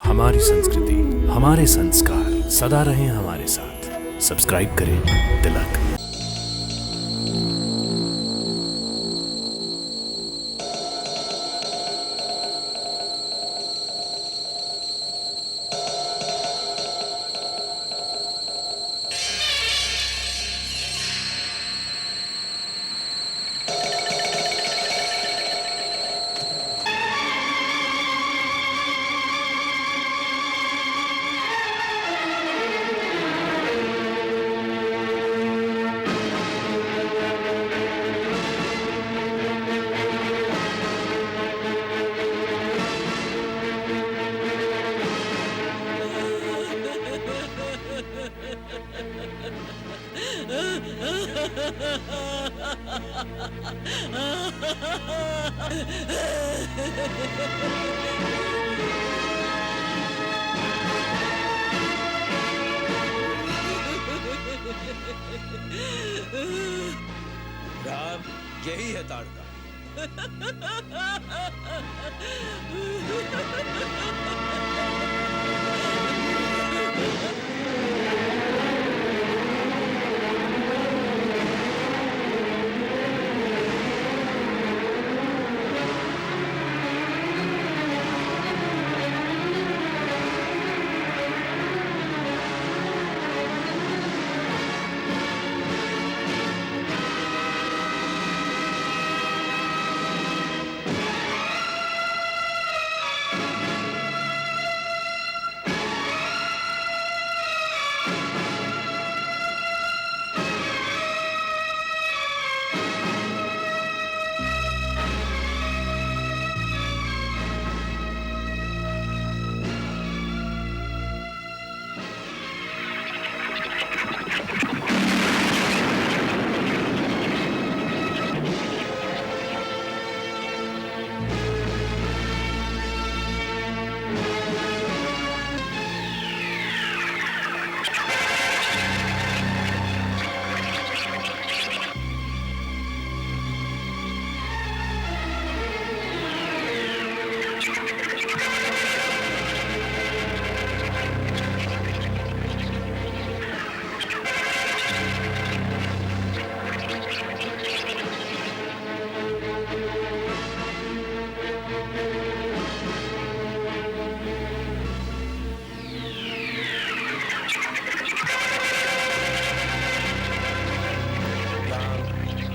हमारी संस्कृति, हमारे संस्कार सदा रहें हमारे साथ। सब्सक्राइब करें तिलक। राम, यही है ताड़का।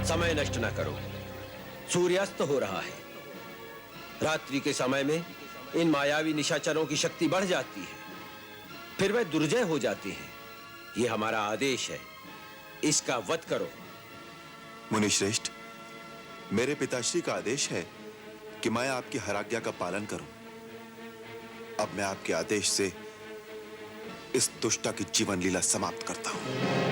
समय नष्ट न करो, सूर्यास्त हो रहा है। रात्रि के समय में इन मायावी निशाचरों की शक्ति बढ़ जाती है, फिर वे दुर्जय हो जाते हैं। ये हमारा आदेश है, इसका वध करो। मुनिश्रेष्ठ, मेरे पिताश्री का आदेश है कि मैं आपकी हर आज्ञा का पालन करूं। अब मैं आपके आदेश से इस दुष्टा की जीवन लीला समाप्त करता हूं।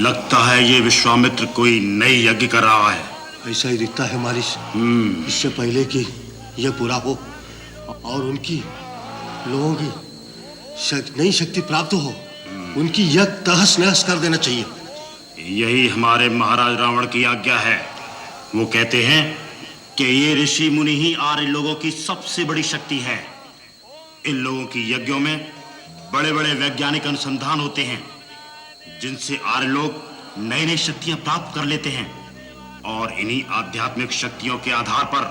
लगता है ये विश्वामित्र कोई नई यज्ञ कर रहा है। ऐसा ही दिखता है मालिश। इससे पहले कि यह पूरा हो और उनकी लोगों की नई शक्ति प्राप्त हो, उनकी यज्ञ तहस नहस कर देना चाहिए। यही हमारे महाराज रावण की आज्ञा है। वो कहते हैं कि ये ऋषि मुनि ही आर्य लोगों की सबसे बड़ी शक्ति है। इन लोगों की यज्ञों में बड़े बड़े वैज्ञानिक अनुसंधान होते हैं, जिनसे आर्य लोग नई नई शक्तियां प्राप्त कर लेते हैं और इन्हीं आध्यात्मिक शक्तियों के आधार पर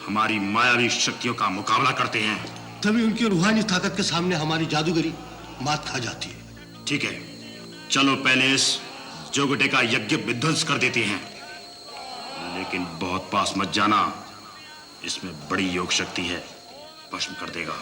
हमारी मायावी शक्तियों का मुकाबला करते हैं। तभी उनकी रूहानी ताकत के सामने हमारी जादूगरी मात खा जाती है। ठीक है, चलो पहले इस जोगटे का यज्ञ विध्वंस कर देते हैं, लेकिन बहुत पास मत जाना, इसमें बड़ी योग शक्ति है, भस्म कर देगा।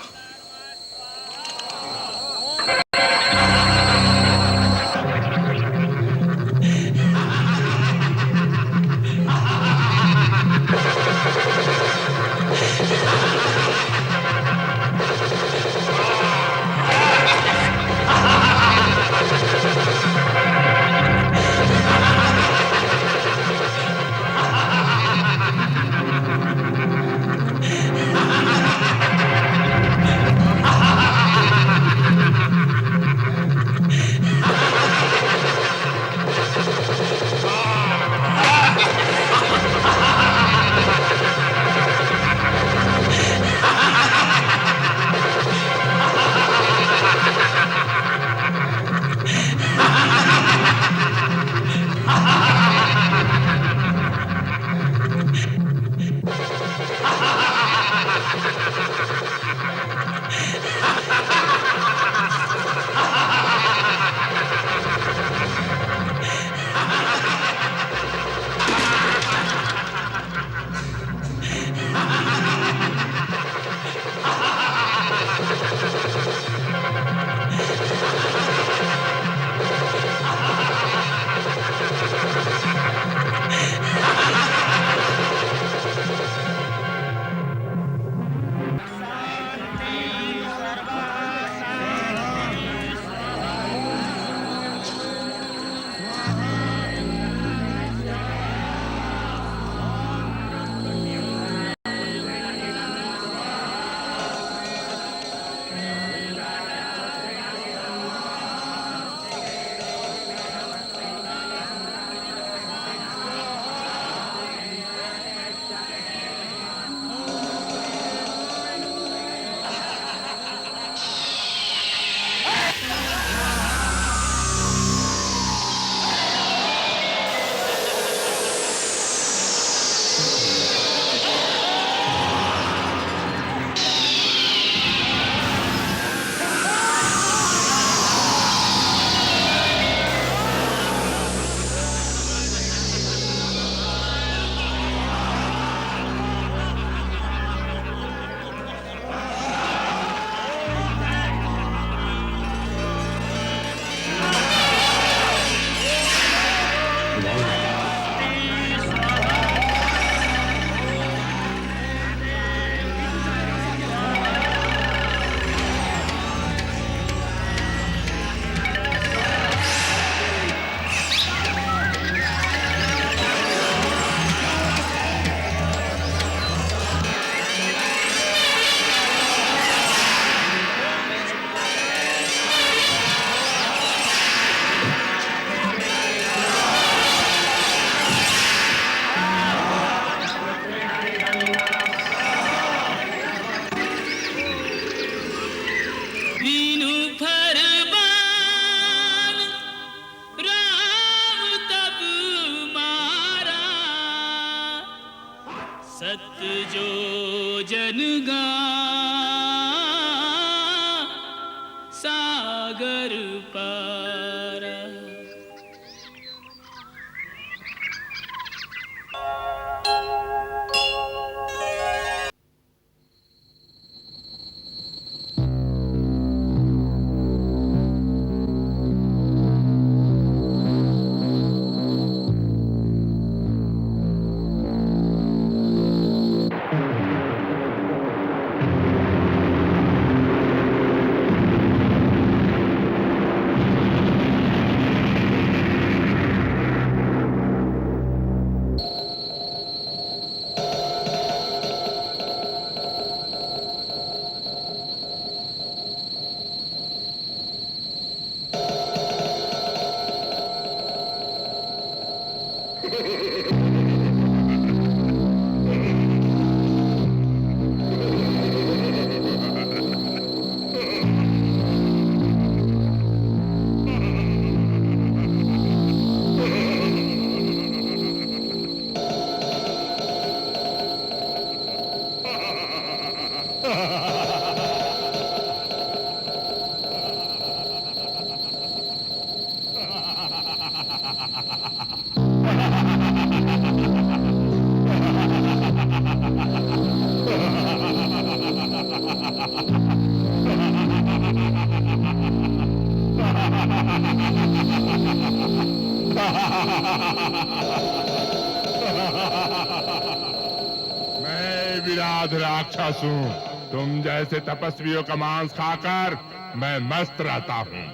मैं विराट राक्षस हूँ। तुम जैसे तपस्वियों का मांस खाकर मैं मस्त रहता हूँ।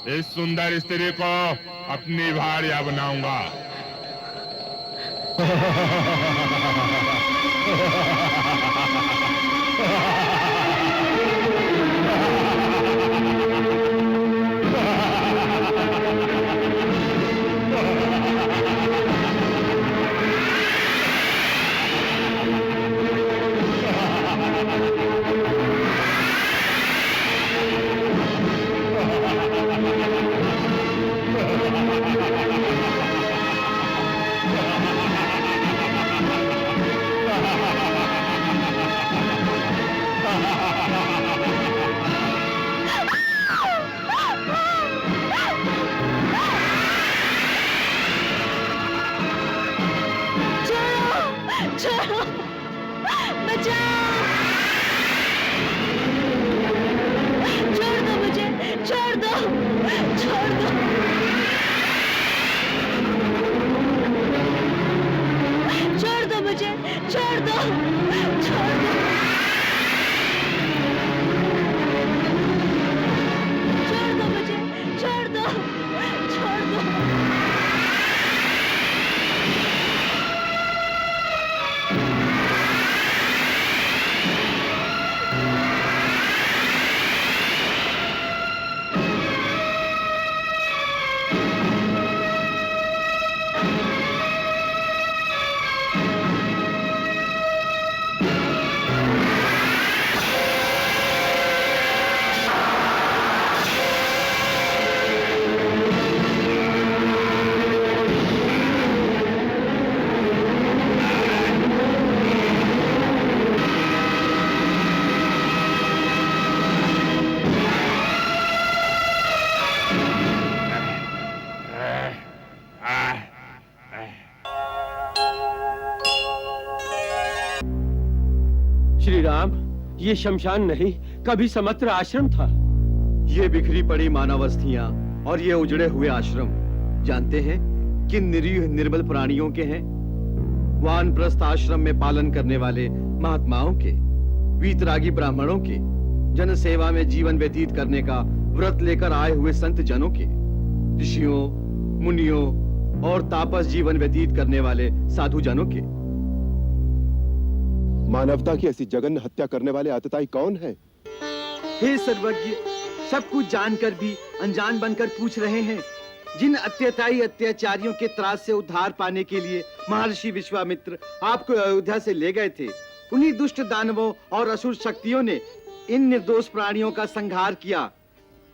इस सुंदर स्त्री को अपनी भार्या बनाऊंगा। श्री राम, ये शमशान नहीं, कभी समत्र आश्रम था। ये बिखरी पड़ी मानवस्थियां और ये उजड़े हुए आश्रम जानते हैं कि निरीह निर्बल प्राणियों के हैं। वानप्रस्थ आश्रम में पालन करने वाले महात्माओं के, वीतरागी ब्राह्मणों के, जन सेवा में जीवन व्यतीत करने का व्रत लेकर आए हुए संत जनों के, ऋषियों, मुनियों और तापस जीवन व्यतीत करने वाले साधु जनों के। मानवता की ऐसी जघन्य हत्या करने वाले आतताई कौन है? हे सर्वज्ञ, सब कुछ जानकर भी अनजान बनकर पूछ रहे हैं। जिन अत्याचारी अत्याचारियों के त्रास से उद्धार पाने के लिए महर्षि विश्वामित्र आपको अयोध्या से ले गए थे, उन्हीं दुष्ट दानवों और असुर शक्तियों ने इन निर्दोष प्राणियों का संहार किया।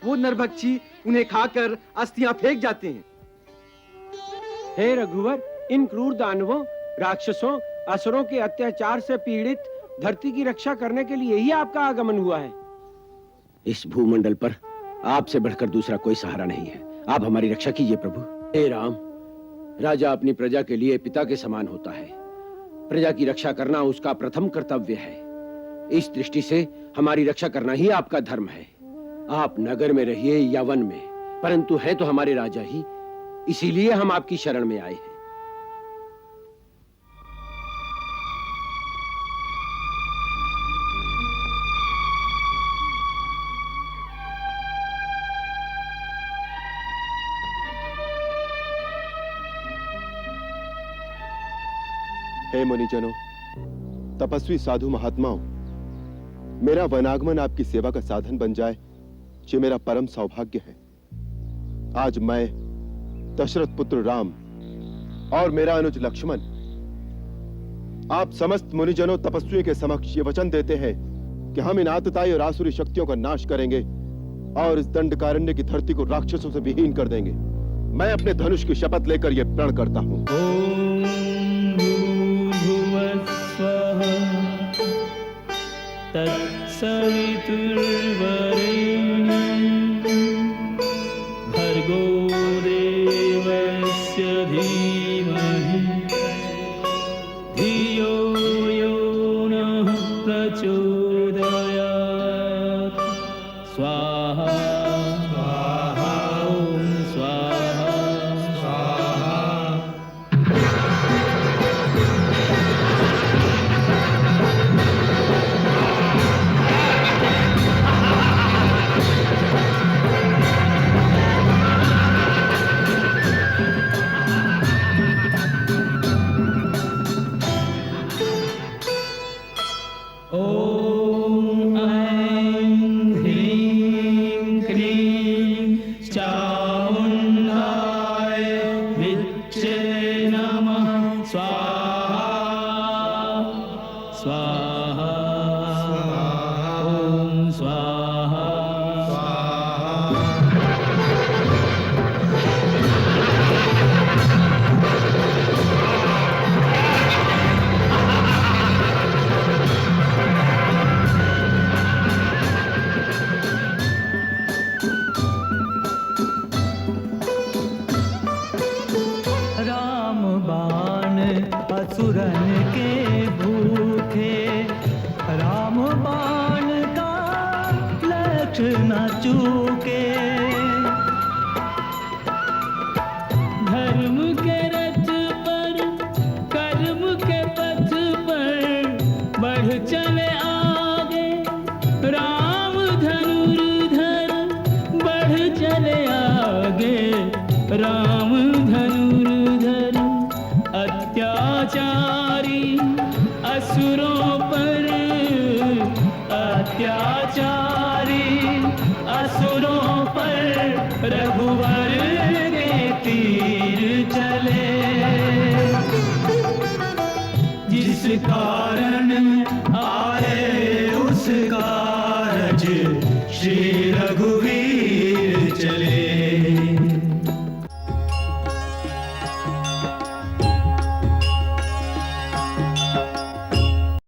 वो नरभक्षी उन्हें खाकर अस्थियां फेंक जाते हैं। हे रघुवर, इन क्रूर दानवों, राक्षसों, असुरों के अत्याचार से पीड़ित धरती की रक्षा करने के लिए ही आपका आगमन हुआ है। इस भूमंडल पर आपसे बढ़कर दूसरा कोई सहारा नहीं है। आप हमारी रक्षा कीजिए प्रभु। हे राम, राजा अपनी प्रजा के लिए पिता के समान होता है। प्रजा की रक्षा करना उसका प्रथम कर्तव्य है। इस दृष्टि से हमारी रक्षा करना ही आपका धर्म है। आप नगर में रहिए या वन में, परंतु है तो हमारे राजा ही, इसीलिए हम आपकी शरण में आए हैं। हे मुनिजनों, तपस्वी साधु महात्माओं, मेरा वनागमन आपकी सेवा का साधन बन जाए, ये मेरा परम सौभाग्य है। आज मैं दशरथ पुत्र राम और मेरा अनुज लक्ष्मण, आप समस्त मुनिजनों तपस्वियों के समक्ष ये वचन देते हैं कि हम इन आतताई और आसुरी शक्तियों का नाश करेंगे और इस दंडकारण्य की धरती को राक्षसों से विहीन कर देंगे। मैं अपने धनुष की शपथ लेकर यह प्रण करता हूं। भर्गो देवस्य धीमहि धियो यो नः प्रचोदयात्। स्वाहा स्वाहा ॐ स्वाहा स्वाहा। ॐ ऐं ह्रीं क्लीं चामुण्डाय विद्महे नमः। स्वाहा स्वाहा ॐ स्वाहा स्वाहा। राम बाण असुरन के भूखे, राम बाण का लक्ष्य न चूके। धर्म के रथ पर कर्म के पथ पर बढ़ चले आगे, राम धनुर्धर बढ़ चले आगे। राम धनुर्धर अत्याचारी असुरों पर, अत्याचारी असुरों पर रघुवर के तीर चले। जिसका